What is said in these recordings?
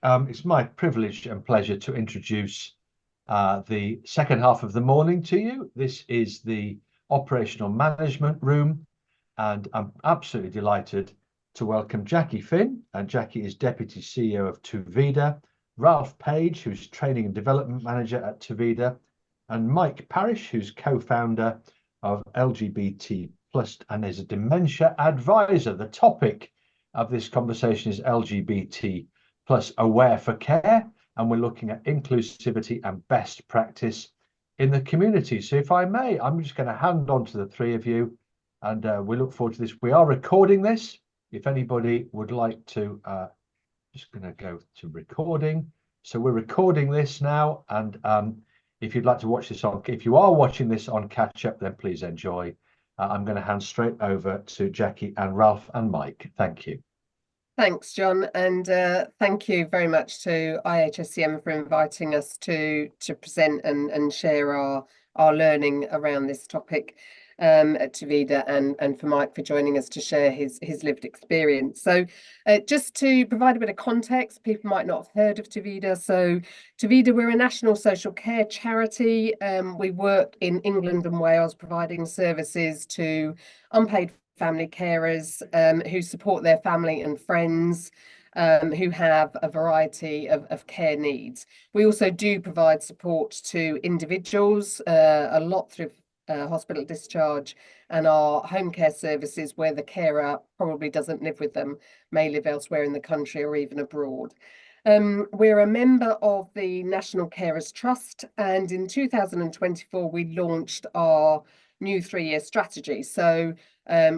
It's my privilege and pleasure to introduce the second half of the morning to you. This is the operational management room, and I'm absolutely delighted to welcome Jacqui Finn, and Jacqui is Deputy CEO of TuVida, Ralph Page, who's Training and Development Manager at TuVida, and Mike Parish, who's co-founder of LGBT Plus and is a dementia advisor. The topic of this conversation is LGBT Plus aware for care, and we're looking at inclusivity and best practice in the community. So if I may, I'm just going to hand on to the three of you, and we look forward to this. We are recording this. If anybody would like to, just going to go to recording. So we're recording this now, and if you'd like to watch this on, if you are watching this on catch up, then please enjoy. I'm going to hand straight over to Jacqui and Ralph and Mike. Thank you. Thanks, John, and thank you very much to IHSCM for inviting us to present and share our learning around this topic at TuVida, and for Mike for joining us to share his lived experience. So just to provide a bit of context, people might not have heard of TuVida. So TuVida, we're a national social care charity. We work in England and Wales providing services to unpaid family carers who support their family and friends who have a variety of care needs. We also do provide support to individuals, a lot through hospital discharge, and our home care services where the carer probably doesn't live with them, may live elsewhere in the country or even abroad. We're a member of the National Carers Trust, and in 2024 we launched our new 3-year strategy. So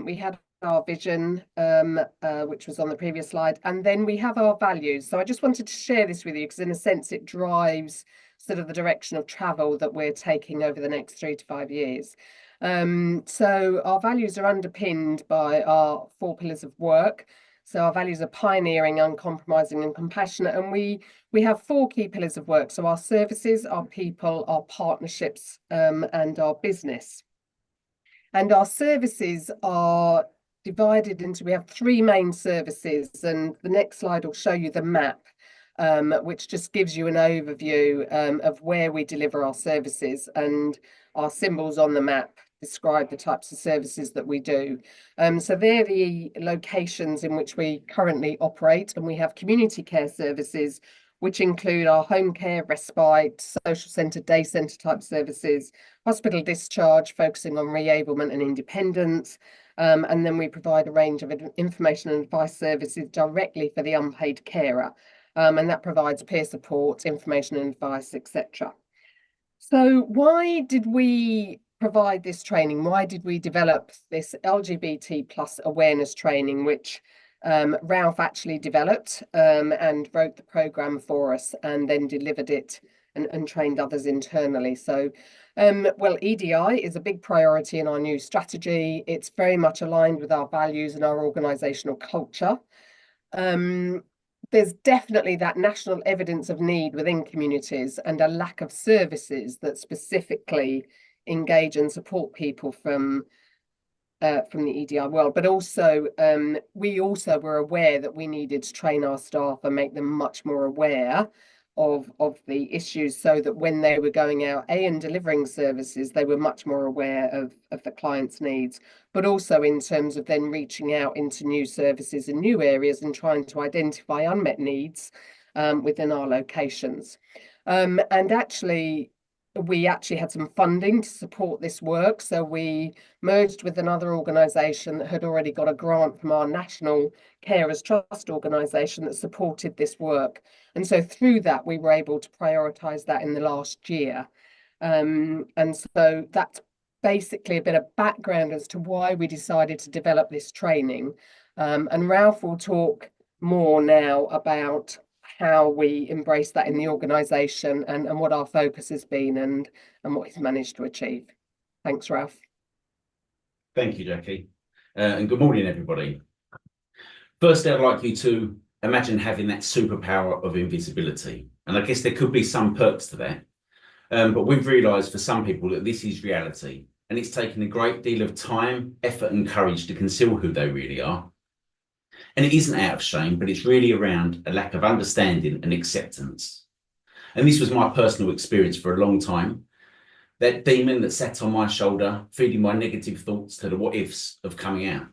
we had our vision, which was on the previous slide, and then we have our values. So I just wanted to share this with you because in a sense it drives sort of the direction of travel that we're taking over the next 3 to 5 years. So our values are underpinned by our 4 pillars of work. So our values are pioneering, uncompromising and compassionate, and we have 4 key pillars of work. So our services, our people, our partnerships and our business. And our services are divided into, we have 3 main services, and the next slide will show you the map, which just gives you an overview of where we deliver our services, and our symbols on the map describe the types of services that we do. So they're the locations in which we currently operate, and we have community care services, which include our home care, respite, social centre, day centre type services, hospital discharge, focusing on re-ablement and independence. And then we provide a range of information and advice services directly for the unpaid carer. And that provides peer support, information and advice, etc. So why did we provide this training? Why did we develop this LGBT plus awareness training, which Ralph actually developed and wrote the programme for us and then delivered it and trained others internally. So, well, EDI is a big priority in our new strategy. It's very much aligned with our values and our organisational culture. There's definitely that national evidence of need within communities and a lack of services that specifically engage and support people from the EDI world, but also we also were aware that we needed to train our staff and make them much more aware of the issues, so that when they were going out and delivering services, they were much more aware of the client's needs, but also in terms of then reaching out into new services and new areas and trying to identify unmet needs within our locations. And we actually had some funding to support this work. So we merged with another organisation that had already got a grant from our National Carers Trust organisation that supported this work. And so through that, we were able to prioritise that in the last year. And so that's basically a bit of background as to why we decided to develop this training. And Ralph will talk more now about how we embrace that in the organisation and what our focus has been and what he's managed to achieve. Thanks, Ralph. Thank you, Jacqui. And good morning, everybody. Firstly, I'd like you to imagine having that superpower of invisibility. And I guess there could be some perks to that. But we've realised for some people that this is reality. And it's taken a great deal of time, effort and courage to conceal who they really are. And it isn't out of shame, but it's really around a lack of understanding and acceptance. And this was my personal experience for a long time. That demon that sat on my shoulder, feeding my negative thoughts to the what ifs of coming out.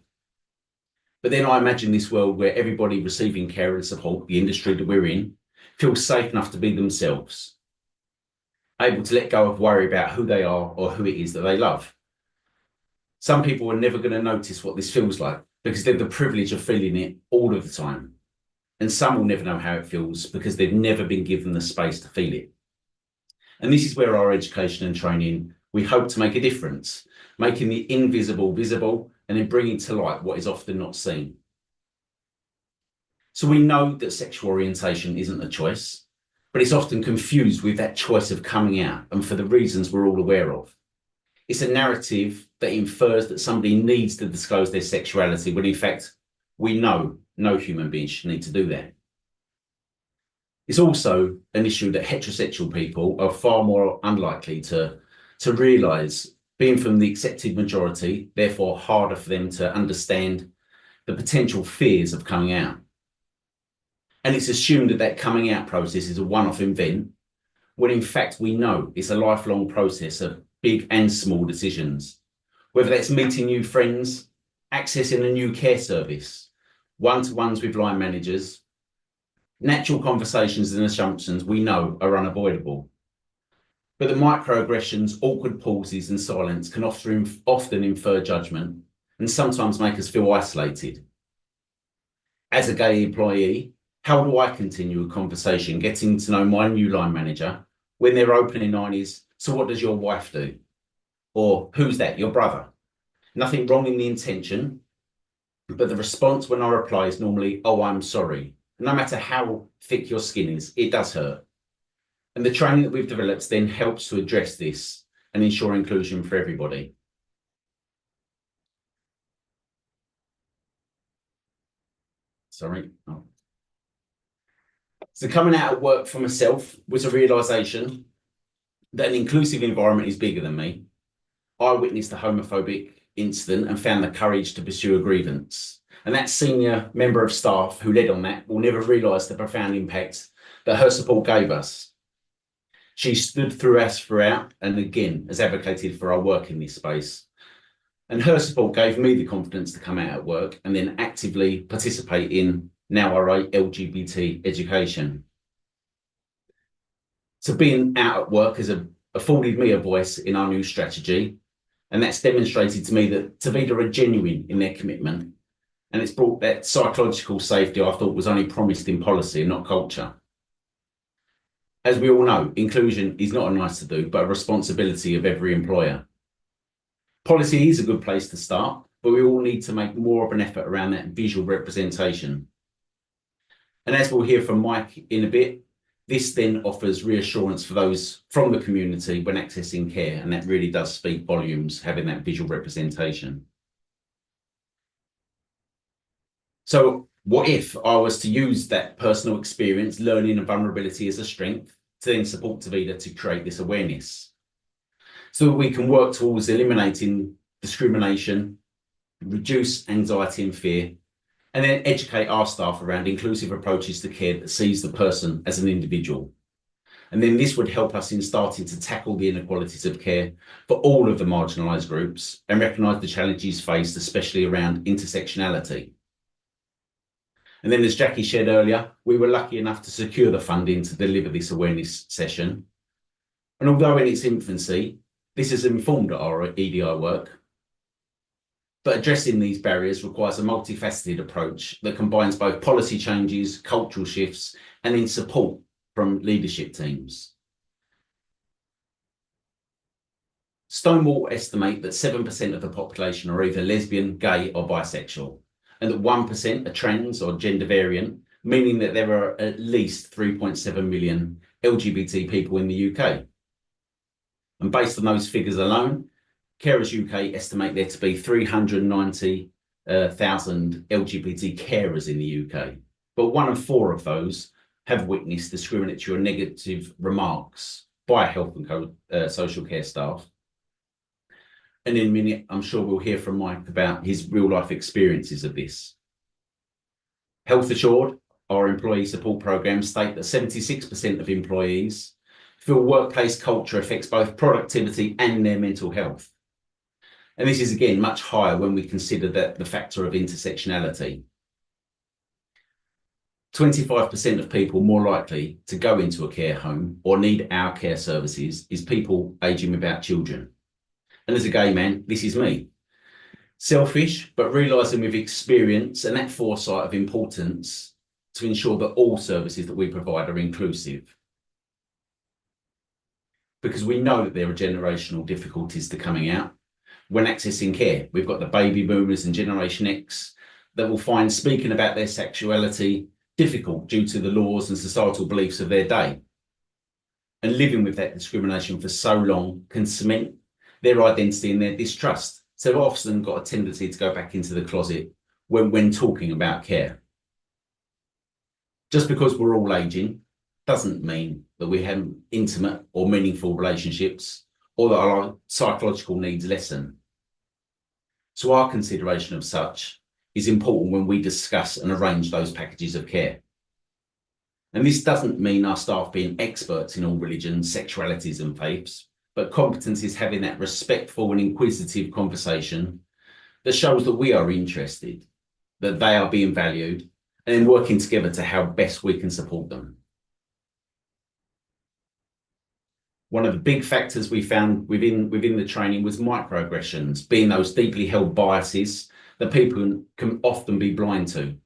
But then I imagine this world where everybody receiving care and support, the industry that we're in, feels safe enough to be themselves, able to let go of worry about who they are or who it is that they love. Some people are never going to notice what this feels like because they have the privilege of feeling it all of the time. And some will never know how it feels because they've never been given the space to feel it. And this is where our education and training, we hope to make a difference, making the invisible visible and then bringing to light what is often not seen. So we know that sexual orientation isn't a choice, but it's often confused with that choice of coming out, and for the reasons we're all aware of. It's a narrative that infers that somebody needs to disclose their sexuality, when in fact, we know no human being should need to do that. It's also an issue that heterosexual people are far more unlikely to realise, being from the accepted majority, therefore harder for them to understand the potential fears of coming out. And it's assumed that that coming out process is a one-off event, when in fact we know it's a lifelong process of big and small decisions, whether that's meeting new friends, accessing a new care service, one-to-ones with line managers. Natural conversations and assumptions we know are unavoidable. But the microaggressions, awkward pauses and silence can often infer judgment and sometimes make us feel isolated. As a gay employee, how do I continue a conversation getting to know my new line manager when their opening line is, "So what does your wife do?" Or, "Who's that? Your brother?" Nothing wrong in the intention, but the response when I reply is normally, "Oh, I'm sorry." No matter how thick your skin is, it does hurt. And the training that we've developed then helps to address this and ensure inclusion for everybody. Sorry. Oh. So coming out of work for myself was a realisation that an inclusive environment is bigger than me. I witnessed a homophobic incident and found the courage to pursue a grievance. And that senior member of staff who led on that will never realise the profound impact that her support gave us. She stood throughout and again has advocated for our work in this space. And her support gave me the confidence to come out at work and then actively participate in now our LGBT education. So being out at work has afforded me a voice in our new strategy. And that's demonstrated to me that TuVida are genuine in their commitment. And it's brought that psychological safety I thought was only promised in policy and not culture. As we all know, inclusion is not a nice to do, but a responsibility of every employer. Policy is a good place to start, but we all need to make more of an effort around that visual representation. And as we'll hear from Mike in a bit, this then offers reassurance for those from the community when accessing care, and that really does speak volumes, having that visual representation. So what if I was to use that personal experience, learning and vulnerability as a strength, to then support TuVida to create this awareness? So we can work towards eliminating discrimination, reduce anxiety and fear, and then educate our staff around inclusive approaches to care that sees the person as an individual. And then this would help us in starting to tackle the inequalities of care for all of the marginalised groups and recognise the challenges faced, especially around intersectionality. And then, as Jacqui shared earlier, we were lucky enough to secure the funding to deliver this awareness session. And although in its infancy, this has informed our EDI work. But addressing these barriers requires a multifaceted approach that combines both policy changes, cultural shifts, and then support from leadership teams. Stonewall estimate that 7% of the population are either lesbian, gay, or bisexual, and that 1% are trans or gender variant, meaning that there are at least 3.7 million LGBT people in the UK. And based on those figures alone, Carers UK estimate there to be 390,000 LGBT carers in the UK, but 1 in 4 of those have witnessed discriminatory or negative remarks by health and social care staff. And in a minute, I'm sure we'll hear from Mike about his real life experiences of this. Health Assured, our employee support programs, state that 76% of employees feel workplace culture affects both productivity and their mental health. And this is again much higher when we consider that the factor of intersectionality. 25% of people more likely to go into a care home or need our care services is people aging without children. And as a gay man, this is me. Selfish, but realising with experience and that foresight of importance to ensure that all services that we provide are inclusive. Because we know that there are generational difficulties to coming out when accessing care. We've got the baby boomers and Generation X that will find speaking about their sexuality difficult due to the laws and societal beliefs of their day. And living with that discrimination for so long can cement their identity and their distrust. So they've often got a tendency to go back into the closet when talking about care. Just because we're all aging doesn't mean that we have intimate or meaningful relationships or that our psychological needs lessen. So our consideration of such is important when we discuss and arrange those packages of care. And this doesn't mean our staff being experts in all religions, sexualities and faiths, but competence is having that respectful and inquisitive conversation that shows that we are interested, that they are being valued, and then working together to how best we can support them. One of the big factors we found within the training was microaggressions, being those deeply held biases that people can often be blind to.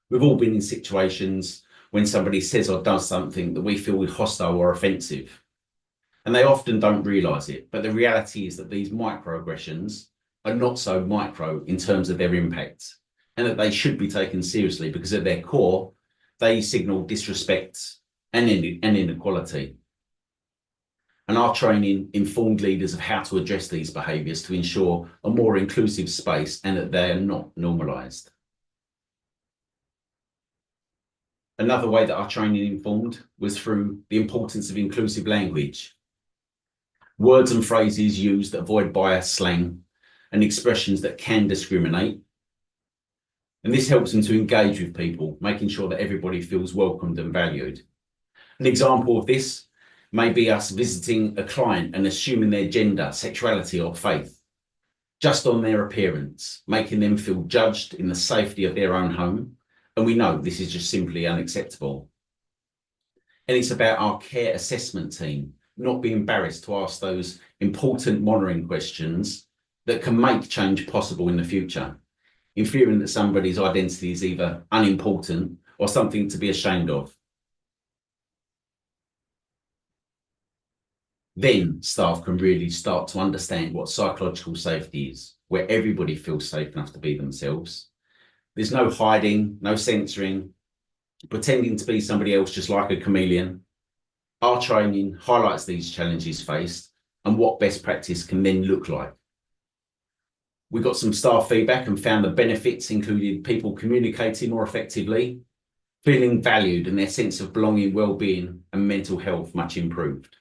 We've all been in situations when somebody says or does something that we feel is hostile or offensive, and they often don't realise it. But the reality is that these microaggressions are not so micro in terms of their impact, and that they should be taken seriously because at their core, they signal disrespect and inequality. And our training informed leaders of how to address these behaviours to ensure a more inclusive space and that they are not normalised. Another way that our training informed was through the importance of inclusive language. Words and phrases used that avoid bias, slang, and expressions that can discriminate. And this helps them to engage with people, making sure that everybody feels welcomed and valued. An example of this may be us visiting a client and assuming their gender, sexuality or faith, just on their appearance, making them feel judged in the safety of their own home. And we know this is just simply unacceptable. And it's about our care assessment team not being embarrassed to ask those important monitoring questions that can make change possible in the future, in fearing that somebody's identity is either unimportant or something to be ashamed of. Then staff can really start to understand what psychological safety is, where everybody feels safe enough to be themselves. There's no hiding, no censoring, pretending to be somebody else just like a chameleon. Our training highlights these challenges faced and what best practice can then look like. We got some staff feedback and found the benefits included people communicating more effectively, feeling valued and their sense of belonging, well-being and mental health much improved.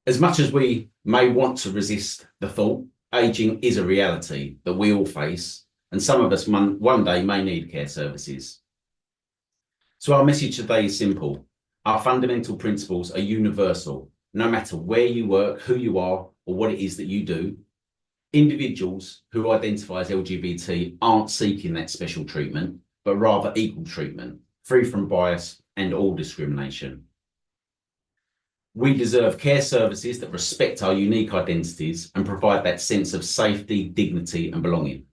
As much as we may want to resist the thought, ageing is a reality that we all face, and some of us one day may need care services. So our message today is simple. Our fundamental principles are universal. No matter where you work, who you are, or what it is that you do, individuals who identify as LGBT aren't seeking that special treatment, but rather equal treatment, free from bias and all discrimination. We deserve care services that respect our unique identities and provide that sense of safety, dignity, and belonging.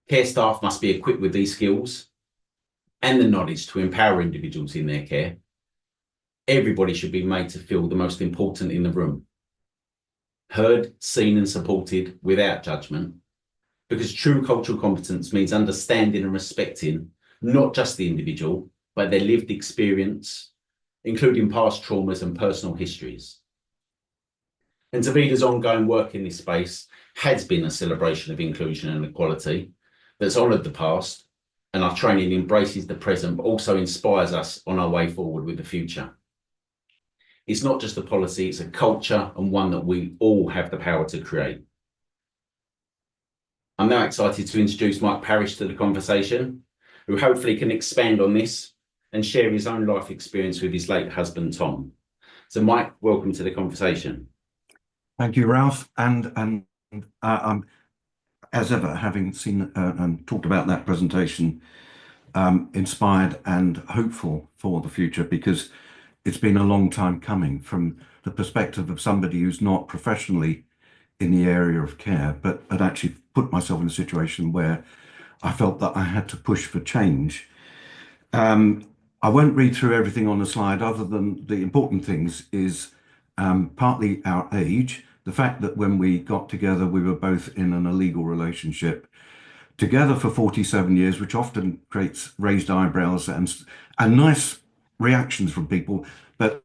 Care staff must be equipped with these skills and the knowledge to empower individuals in their care. Everybody should be made to feel the most important in the room, heard, seen, and supported without judgment, because true cultural competence means understanding and respecting not just the individual, but their lived experience, including past traumas and personal histories. And TuVida's ongoing work in this space has been a celebration of inclusion and equality that's honoured the past, and our training embraces the present, but also inspires us on our way forward with the future. It's not just a policy, it's a culture, and one that we all have the power to create. I'm now excited to introduce Mike Parish to the conversation, who hopefully can expand on this and share his own life experience with his late husband, Tom. So Mike, welcome to the conversation. Thank you, Ralph. And as ever, having seen and talked about that presentation, inspired and hopeful for the future, because it's been a long time coming from the perspective of somebody who's not professionally in the area of care, but had actually put myself in a situation where I felt that I had to push for change. I won't read through everything on the slide, other than the important things is partly our age, the fact that when we got together, we were both in an illegal relationship together for 47 years, which often creates raised eyebrows and nice reactions from people. But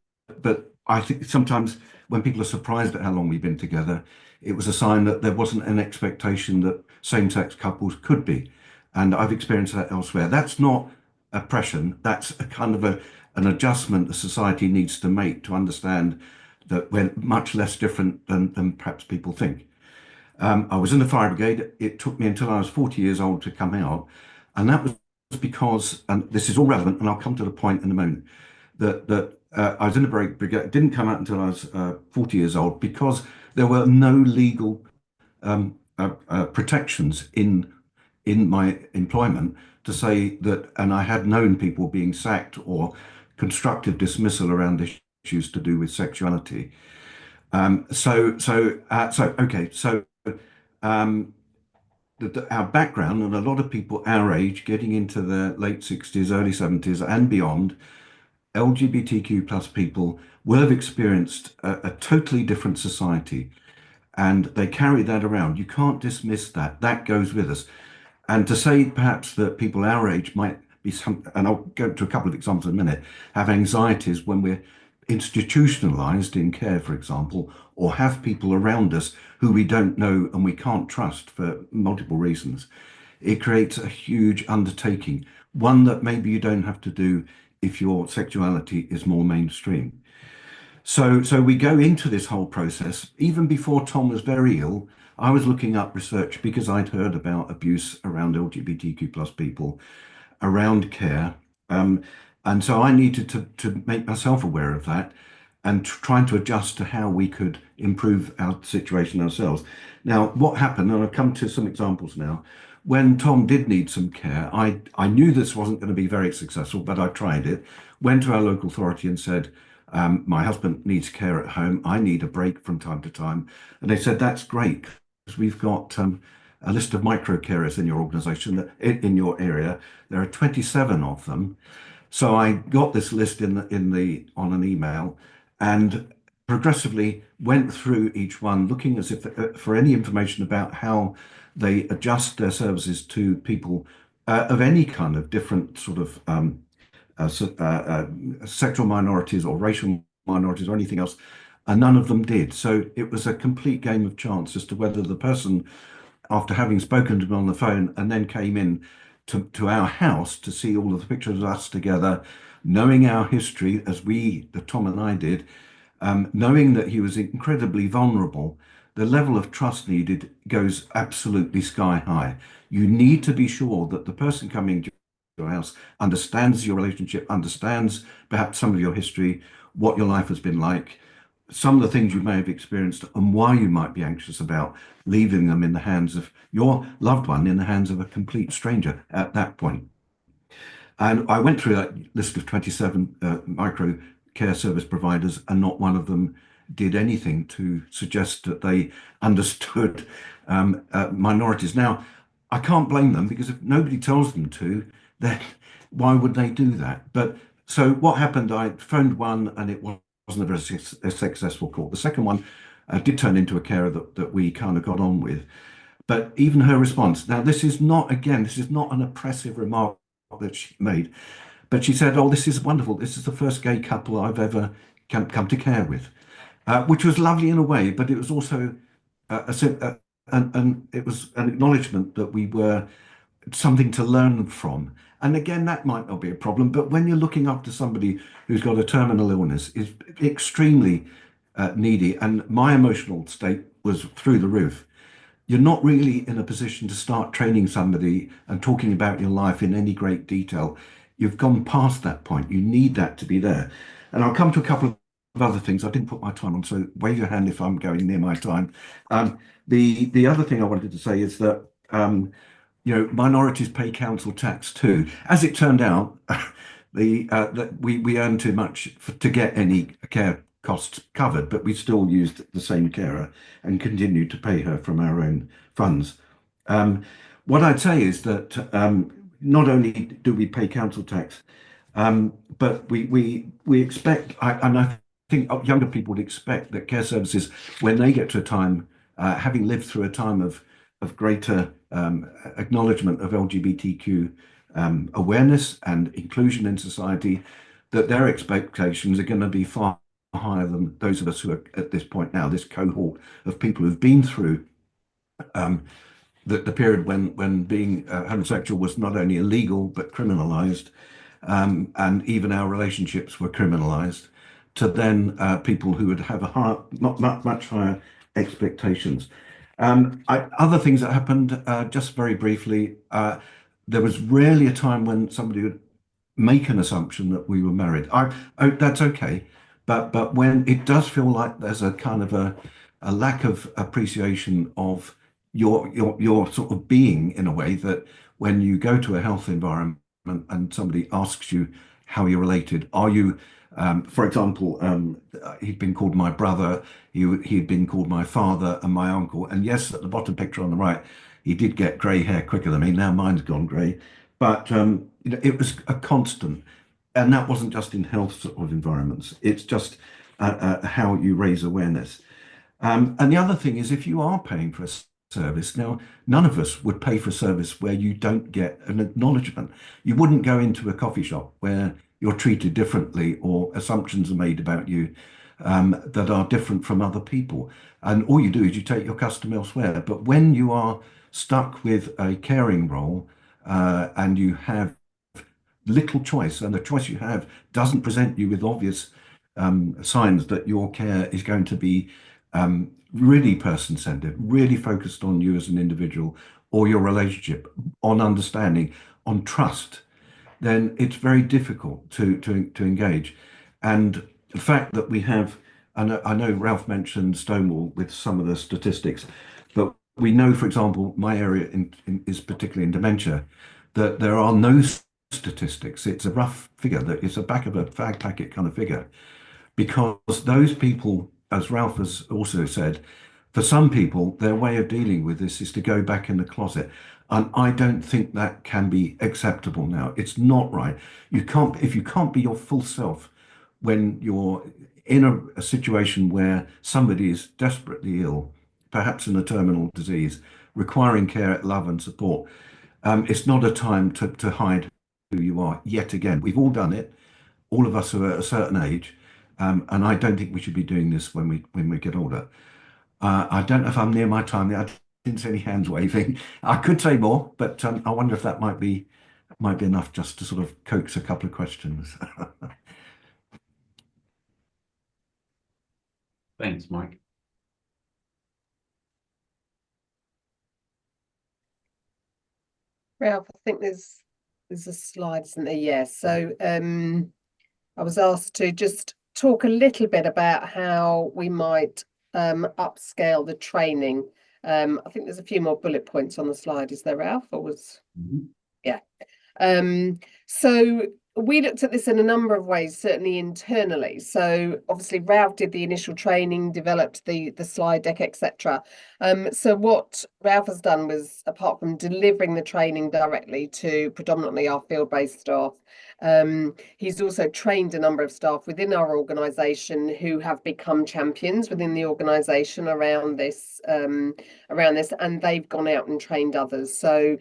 I think sometimes when people are surprised at how long we've been together, it was a sign that there wasn't an expectation that same-sex couples could be. And I've experienced that elsewhere. That's not oppression. That's a kind of an adjustment the society needs to make to understand that we're much less different than perhaps people think. I was in the fire brigade. It took me until I was 40 years old to come out. And that was because, and this is all relevant, and I'll come to the point in a moment, that I was in the brigade, didn't come out until I was 40 years old, because there were no legal protections in my employment to say that, and I had known people being sacked or constructive dismissal around issues to do with sexuality. Our background, and a lot of people our age, getting into their late 60s, early 70s and beyond, LGBTQ plus people will have experienced a totally different society, and they carry that around. You can't dismiss that. That goes with us. And to say perhaps that people our age might be some, and I'll go to a couple of examples in a minute, have anxieties when we're institutionalized in care, for example, or have people around us who we don't know and we can't trust for multiple reasons. It creates a huge undertaking, one that maybe you don't have to do if your sexuality is more mainstream. So we go into this whole process. Even before Tom was very ill, I was looking up research because I'd heard about abuse around LGBTQ plus people, around care. And so I needed to make myself aware of that and trying to adjust to how we could improve our situation ourselves. Now, what happened, and I'll come to some examples now, when Tom did need some care, I knew this wasn't going to be very successful, but I tried it, went to our local authority and said, my husband needs care at home. I need a break from time to time. And they said, that's great, because we've got a list of micro carers in your organisation, in your area. There are 27 of them. So I got this list on an email and progressively went through each one, looking as if for any information about how they adjust their services to people of any kind of different sort of sexual minorities or racial minorities or anything else, and none of them did. So it was a complete game of chance as to whether the person, after having spoken to me on the phone and then came in to our house to see all of the pictures of us together, knowing our history as Tom and I did, knowing that he was incredibly vulnerable, the level of trust needed goes absolutely sky high. You need to be sure that the person coming to your house understands your relationship, understands perhaps some of your history, what your life has been like, some of the things you may have experienced, and why you might be anxious about leaving them in the hands of your loved one, in the hands of a complete stranger at that point. And I went through that list of 27 micro care service providers, and not one of them did anything to suggest that they understood minorities. Now, I can't blame them, because if nobody tells them to, then why would they do that? But so what happened, I phoned one and it wasn't a very successful call. The second one did turn into a carer that we kind of got on with. But even her response, now this is not an oppressive remark that she made, but she said, oh, this is wonderful. This is the first gay couple I've ever come to care with, which was lovely in a way, but it was also it was an acknowledgement that we were something to learn from. And again, that might not be a problem, but when you're looking after somebody who's got a terminal illness, is extremely needy, and my emotional state was through the roof. you're not really in a position to start training somebody and talking about your life in any great detail. You've gone past that point. You need that to be there. And I'll come to a couple of other things. I didn't put my time on, so wave your hand if I'm going near my time. The other thing I wanted to say is that minorities pay council tax too. As it turned out, that we earned too much to get any care costs covered, but we still used the same carer and continued to pay her from our own funds. What I'd say is that not only do we pay council tax, but we expect, and I think younger people would expect that care services, when they get to a time, having lived through a time of greater acknowledgement of LGBTQ awareness and inclusion in society, that their expectations are going to be far higher than those of us who are at this point now, this cohort of people who've been through the period when being homosexual was not only illegal but criminalized, and even our relationships were criminalized, to then people who would have much higher expectations. Other things that happened, just very briefly, there was rarely a time when somebody would make an assumption that we were married. That's okay, but when it does feel like there's a kind of a lack of appreciation of your sort of being, in a way, that when you go to a health environment and somebody asks you how you're related, are you, for example, he'd been called my brother, he'd been called my father and my uncle, and yes, at the bottom picture on the right, he did get grey hair quicker than me. Now mine's gone grey, but it was a constant, and that wasn't just in health sort of environments. It's just how you raise awareness. And the other thing is, if you are paying for a service, now none of us would pay for a service where you don't get an acknowledgement. You wouldn't go into a coffee shop where you're treated differently or assumptions are made about you that are different from other people. And all you do is you take your custom elsewhere. But when you are stuck with a caring role and you have little choice, and the choice you have doesn't present you with obvious signs that your care is going to be really person-centered, really focused on you as an individual or your relationship, on understanding, on trust, then it's very difficult to engage. And the fact that we have, I know Ralph mentioned Stonewall with some of the statistics, but we know, for example, my area is particularly in dementia, that there are no statistics. It's a rough figure, that it's a back of a fag packet kind of figure, because those people, as Ralph has also said, for some people, their way of dealing with this is to go back in the closet. And I don't think that can be acceptable now. It's not right. If you can't be your full self when you're in a situation where somebody is desperately ill, perhaps in a terminal disease, requiring care, love and support, it's not a time to hide who you are yet again. We've all done it, all of us who are at a certain age, and I don't think we should be doing this when we get older. I don't know if I'm near my time. I didn't see any hands waving. I could say more, but I wonder if that might be enough just to sort of coax a couple of questions. Thanks, Mike. Ralph, I think there's a slide, isn't there? Yeah. So I was asked to just talk a little bit about how we might upscale the training. I think there's a few more bullet points on the slide. Is there, Ralph? Or was yeah. So we looked at this in a number of ways, certainly internally. So obviously Ralph did the initial training, developed the slide deck, etc. So what Ralph has done was, apart from delivering the training directly to predominantly our field-based staff, he's also trained a number of staff within our organisation who have become champions within the organisation around this, and they've gone out and trained others. So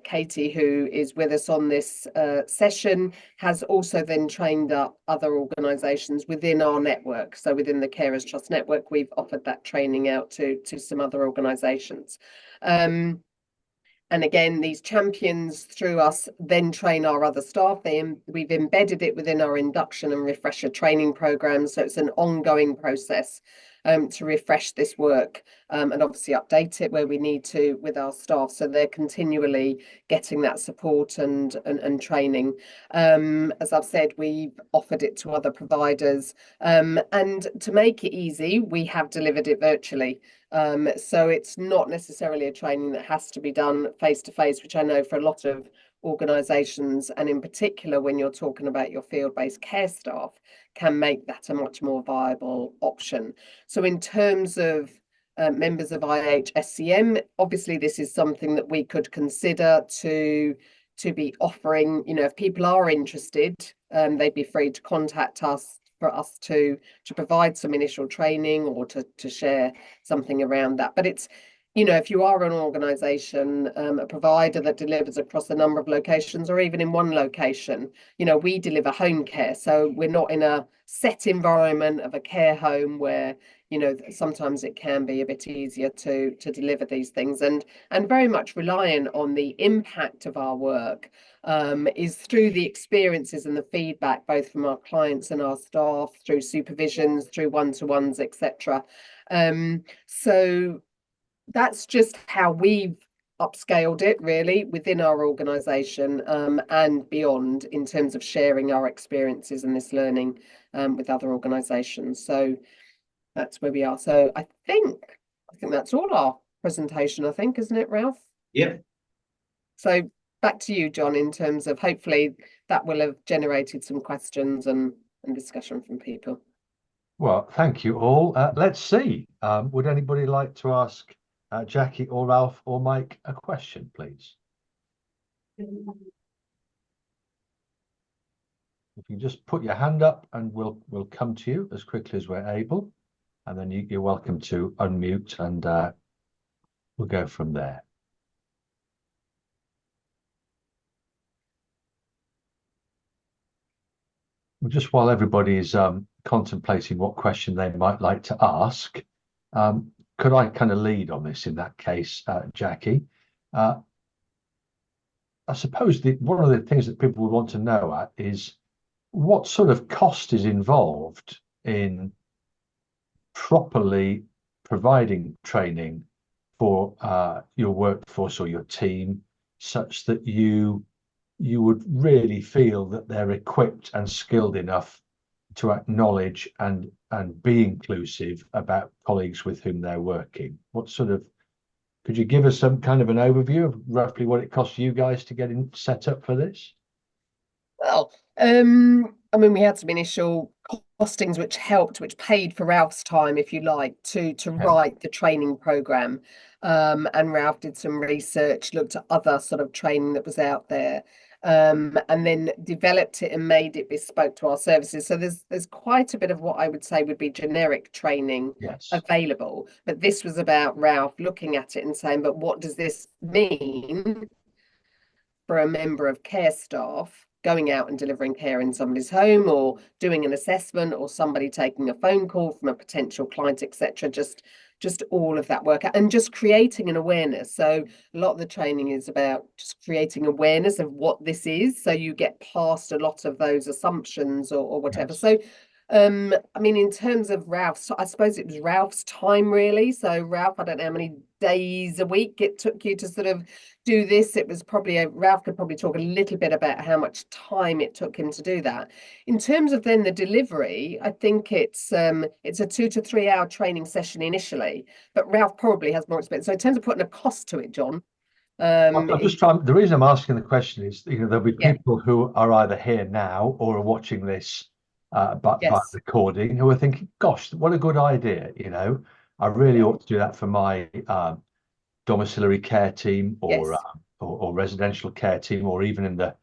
Katie, who is with us on this session, has also then trained up other organisations within our network. So within the Carers Trust network, we've offered that training out to some other organisations. And again, these champions through us then train our other staff. We've embedded it within our induction and refresher training programs. So it's an ongoing process. to refresh this work and obviously update it where we need to with our staff, so they're continually getting that support and training. As I've said, we've offered it to other providers, and to make it easy, we have delivered it virtually. So it's not necessarily a training that has to be done face to face, which I know for a lot of organisations, and in particular when you're talking about your field-based care staff, can make that a much more viable option. So in terms of members of IHSCM, obviously this is something that we could consider to be offering. You know, if people are interested, they'd be free to contact us for us to provide some initial training or to share something around that. But it's, you know, if you are an organisation, a provider that delivers across a number of locations or even in one location, you know, we deliver home care. So we're not in a set environment of a care home where, you know, sometimes it can be a bit easier to deliver these things, and very much relying on the impact of our work is through the experiences and the feedback, both from our clients and our staff, through supervisions, through one-to-ones, etc. So that's just how we've upscaled it really within our organisation and beyond, in terms of sharing our experiences and this learning with other organisations. So that's where we are. So I think that's all our presentation, I think, isn't it, Ralph? Yep. So back to you, Jon, in terms of hopefully that will have generated some questions and discussion from people. Well, thank you all. Let's see. Would anybody like to ask Jacqui or Ralph or Mike a question, please? If you just put your hand up and we'll come to you as quickly as we're able, and then you're welcome to unmute, and we'll go from there. Well, just while everybody's contemplating what question they might like to ask, could I kind of lead on this in that case, Jacqui? I suppose one of the things that people would want to know is what sort of cost is involved in properly providing training for your workforce or your team, such that you would really feel that they're equipped and skilled enough to acknowledge and be inclusive about colleagues with whom they're working. What sort of, could you give us some kind of an overview of roughly what it costs you guys to get set up for this? Well, I mean, we had some initial costings which paid for Ralph's time, if you like, to write the training program. And Ralph did some research, looked at other sort of training that was out there, and then developed it and made it bespoke to our services. So there's quite a bit of what I would say would be generic training available. But this was about Ralph looking at it and saying, but what does this mean for a member of care staff going out and delivering care in somebody's home, or doing an assessment, or somebody taking a phone call from a potential client, etc. Just all of that work, and just creating an awareness. So a lot of the training is about just creating awareness of what this is, so you get past a lot of those assumptions or whatever. So I mean, in terms of Ralph's, I suppose it was Ralph's time really. So Ralph, I don't know how many days a week it took you to sort of do this. It was probably Ralph could probably talk a little bit about how much time it took him to do that. In terms of then the delivery, I think it's a 2 to 3 hour training session initially, but Ralph probably has more experience. So in terms of putting a cost to it, Jon, I'm just trying. The reason I'm asking the question is, you know, there'll be people who are either here now or are watching this by recording, who are thinking, gosh, what a good idea, you know, I really ought to do that for my domiciliary care team or residential care team, or even in the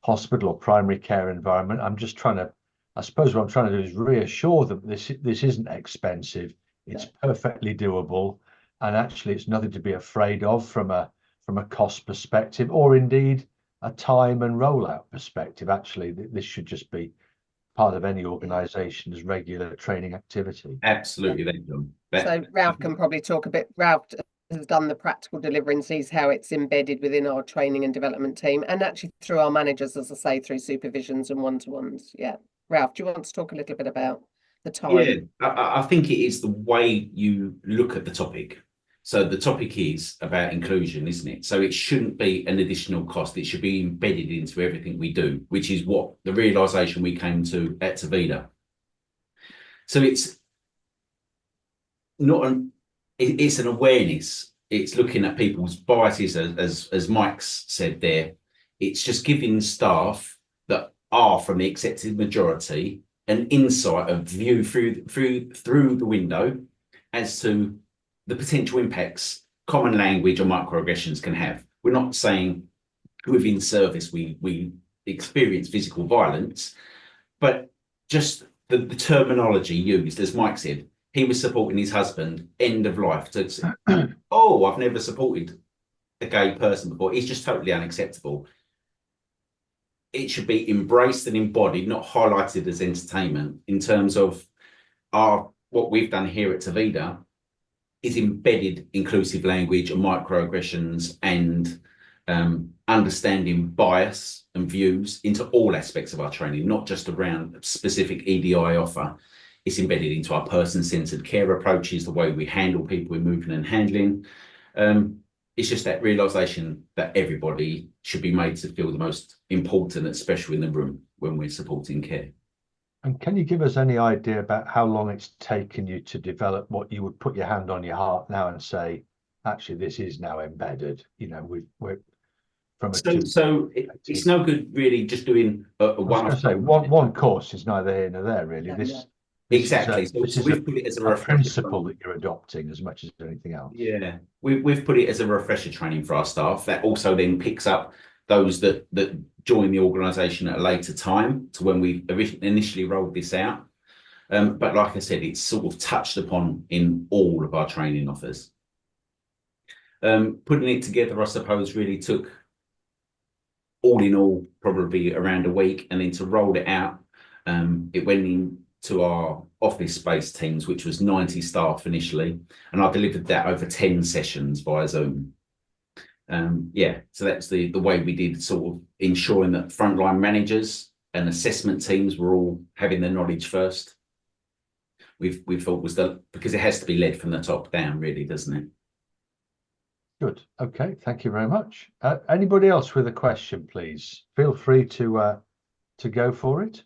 hospital or primary care environment. I'm just trying to, I suppose what I'm trying to do is reassure them this isn't expensive, it's perfectly doable, and actually it's nothing to be afraid of from a cost perspective, or indeed a time and rollout perspective. Actually, this should just be part of any organisation's regular training activity. Absolutely. So Ralph can probably talk a bit. Ralph has done the practical delivery and sees how it's embedded within our training and development team, and actually through our managers, as I say, through supervisions and one-to-ones. Yeah. Ralph, do you want to talk a little bit about the time? Yeah, I think it is the way you look at the topic. So the topic is about inclusion, isn't it? So it shouldn't be an additional cost. It should be embedded into everything we do, which is what the realization we came to at TuVida. So it's not it's an awareness. It's looking at people's biases, as Mike's said there. It's just giving staff that are from the accepted majority an insight of view through the window as to the potential impacts common language or microaggressions can have. We're not saying within service we experience physical violence, but just the terminology used, as Mike said, he was supporting his husband, end of life. So oh, I've never supported a gay person before. It's just totally unacceptable. It should be embraced and embodied, not highlighted as entertainment. In terms of what we've done here at TuVida is embedded inclusive language and microaggressions and understanding bias and views into all aspects of our training, not just around a specific EDI offer. It's embedded into our person-centered care approaches, the way we handle people in moving and handling. It's just that realization that everybody should be made to feel the most important and special in the room when we're supporting care. And can you give us any idea about how long it's taken you to develop what you would put your hand on your heart now and say, actually, this is now embedded? You know, we're from a so it's no good really just doing a one-off. Say one course is neither here nor there, really. Exactly. So we've put it as a principle that you're adopting as much as anything else. Yeah, we've put it as a refresher training for our staff that also then picks up those that join the organisation at a later time to when we initially rolled this out. But like I said, it's sort of touched upon in all of our training offers. Putting it together, I suppose, really took all in all probably around a week, and then to roll it out, it went into our office space teams, which was 90 staff initially, and I delivered that over 10 sessions via Zoom. Yeah, so that's the way we did, sort of ensuring that frontline managers and assessment teams were all having the knowledge first. We thought was because it has to be led from the top down, really, doesn't it? Good. Okay. Thank you very much. Anybody else with a question, please? Feel free to go for it.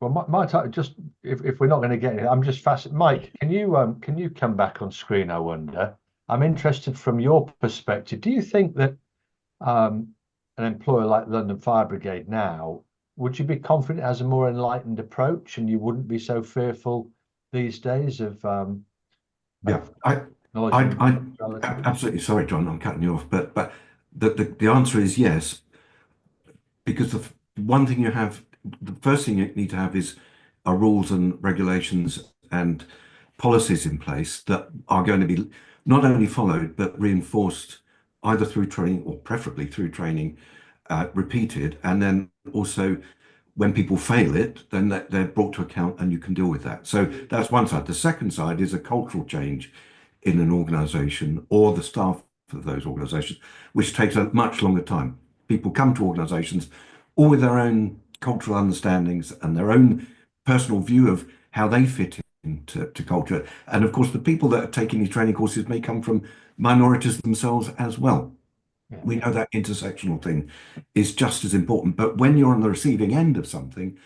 Well, might just if we're not going to get it, I'm just fascinated. Mike, can you come back on screen? I wonder. I'm interested from your perspective. Do you think that an employer like London Fire Brigade now, would you be confident it has a more enlightened approach, and you wouldn't be so fearful these days of yeah, I absolutely, sorry, John, I'm cutting you off, but the answer is yes, because the one thing you have, the first thing you need to have is rules and regulations and policies in place that are going to be not only followed but reinforced either through training or preferably through training, repeated, and then also when people fail it, then they're brought to account and you can deal with that. So that's one side. The second side is a cultural change in an organisation or the staff of those organisations, which takes a much longer time. People come to organisations all with their own cultural understandings and their own personal view of how they fit into culture. And of course, the people that are taking these training courses may come from minorities themselves as well. Yeah. We know that intersectional thing is just as important. But when you're on the receiving end of something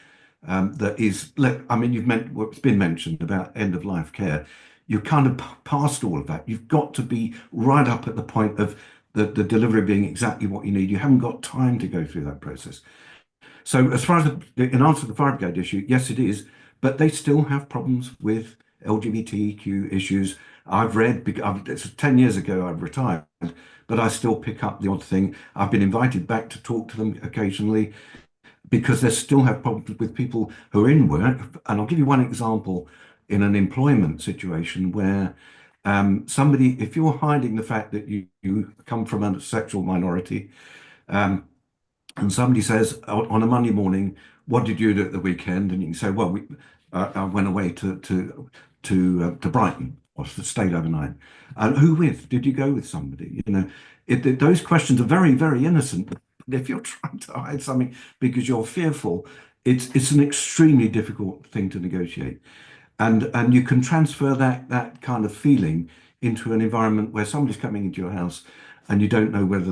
that is, I mean, what's been mentioned about end-of-life care, you're kind of past all of that. You've got to be right up at the point of the delivery being exactly what you need. You haven't got time to go through that process. So as far as in answer to the fire brigade issue, yes, it is, but they still have problems with LGBTQ issues. I've read, it's 10 years ago I've retired, but I still pick up the odd thing. I've been invited back to talk to them occasionally because they still have problems with people who are in work. And I'll give you one example in an employment situation where somebody, if you're hiding the fact that you come from a sexual minority, and somebody says on a Monday morning, what did you do at the weekend? And you can say, well, I went away to Brighton or stayed overnight. And who with? Did you go with somebody? You know, those questions are very, very innocent. if you're trying to hide something because you're fearful, it's an extremely difficult thing to negotiate. And you can transfer that kind of feeling into an environment where somebody's coming into your house and you don't know whether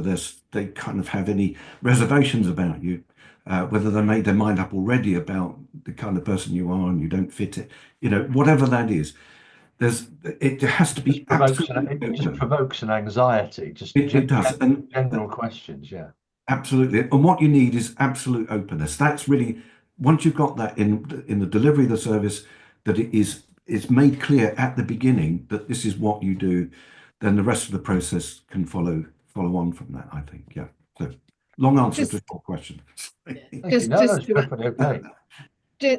they kind of have any reservations about you, whether they made their mind up already about the kind of person you are and you don't fit it, whatever that is. It has to be absolutely it just provokes an anxiety. It does. And general questions, yeah. Absolutely. And what you need is absolute openness. That's really, once you've got that in the delivery of the service, that it's made clear at the beginning that this is what you do, then the rest of the process can follow on from that, I think. Yeah. So long answer to your question.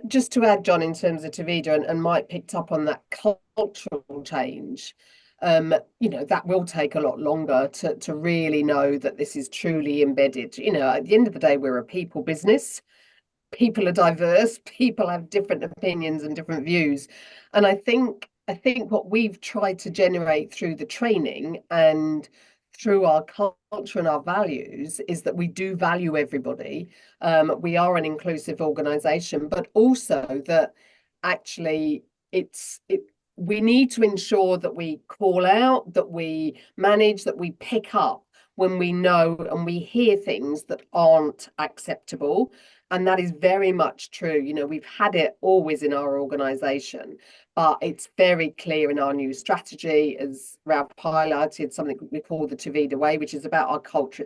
Just to add, Jon, in terms of TuVida, and Mike picked up on that cultural change, that will take a lot longer to really know that this is truly embedded. At the end of the day, we're a people business. People are diverse, people have different opinions and different views. And I think what we've tried to generate through the training and through our culture and our values is that we do value everybody. We are an inclusive organisation, but also that actually we need to ensure that we call out, that we manage, that we pick up when we know and we hear things that aren't acceptable. And that is very much true. We've had it always in our organisation, but it's very clear in our new strategy, as Ralph highlighted, something we call the TuVida way, which is about our culture.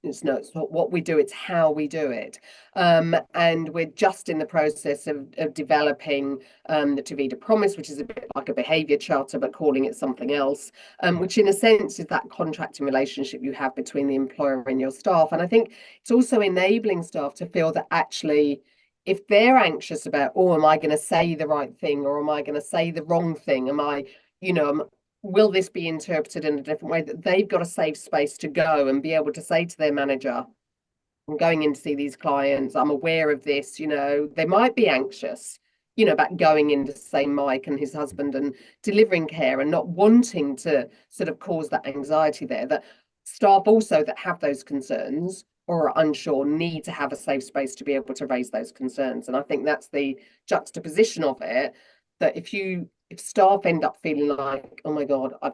It's not what we do, it's how we do it. And we're just in the process of developing the TuVida Promise, which is a bit like a behaviour charter, but calling it something else, which in a sense is that contracting relationship you have between the employer and your staff. And I think it's also enabling staff to feel that actually, if they're anxious about, am I going to say the right thing, or am I going to say the wrong thing? Will this be interpreted in a different way? That they've got a safe space to go and be able to say to their manager, I'm going in to see these clients, I'm aware of this. They might be anxious, about going in to say Mike and his husband and delivering care and not wanting to sort of cause that anxiety there. That staff also that have those concerns or are unsure need to have a safe space to be able to raise those concerns. And I think that's the juxtaposition of it, that if staff end up feeling like, oh my God, I'm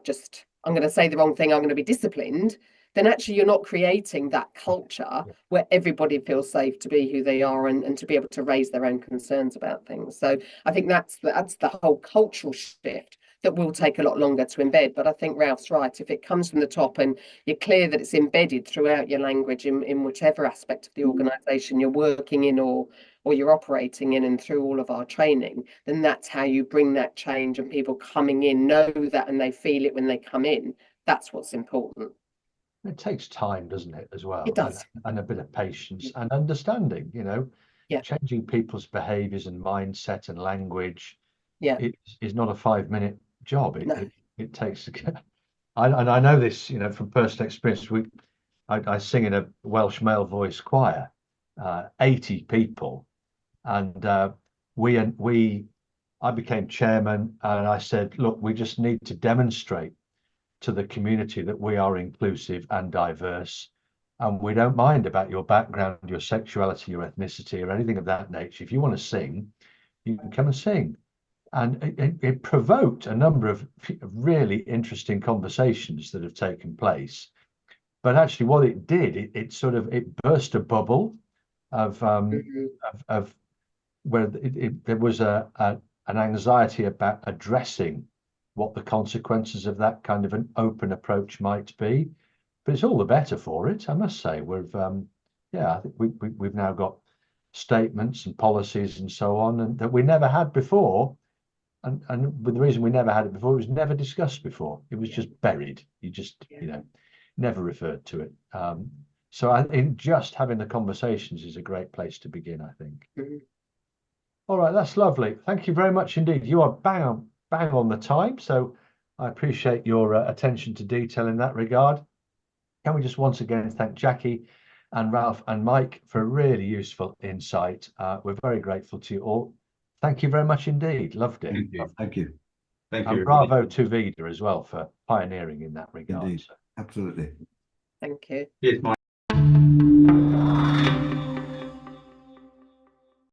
going to say the wrong thing, I'm going to be disciplined, then actually you're not creating that culture where everybody feels safe to be who they are and to be able to raise their own concerns about things. So I think that's the whole cultural shift that will take a lot longer to embed. But I think Ralph's right. If it comes from the top and you're clear that it's embedded throughout your language in whichever aspect of the organisation you're working in or you're operating in, and through all of our training, then that's how you bring that change, and people coming in know that and they feel it when they come in. That's what's important. It takes time, doesn't it, as well? It does. And a bit of patience and understanding, changing people's behaviours and mindset and language. Yeah, it is not a 5-minute job. It takes. I know this, from personal experience. I sing in a Welsh male voice choir, 80 people, and I became chairman, and I said, look, we just need to demonstrate to the community that we are inclusive and diverse, and we don't mind about your background, your sexuality, your ethnicity, or anything of that nature. If you want to sing, you can come and sing. And it provoked a number of really interesting conversations that have taken place. But actually, what it did, it burst a bubble of where there was an anxiety about addressing what the consequences of that kind of an open approach might be. But it's all the better for it, I must say. I think we've now got statements and policies and so on, and that we never had before. And with the reason we never had it before, it was never discussed before. It was just buried. You just, never referred to it. So I think just having the conversations is a great place to begin, I think. All right, that's lovely. Thank you very much indeed. You are bang on the time. So I appreciate your attention to detail in that regard. Can we just once again thank Jacqui and Ralph and Mike for a really useful insight. We're very grateful to you all. Thank you very much indeed. Loved it. Thank you. Thank you. And bravo TuVida as well for pioneering in that regard. Indeed. Absolutely. Thank you. Cheers, Mike.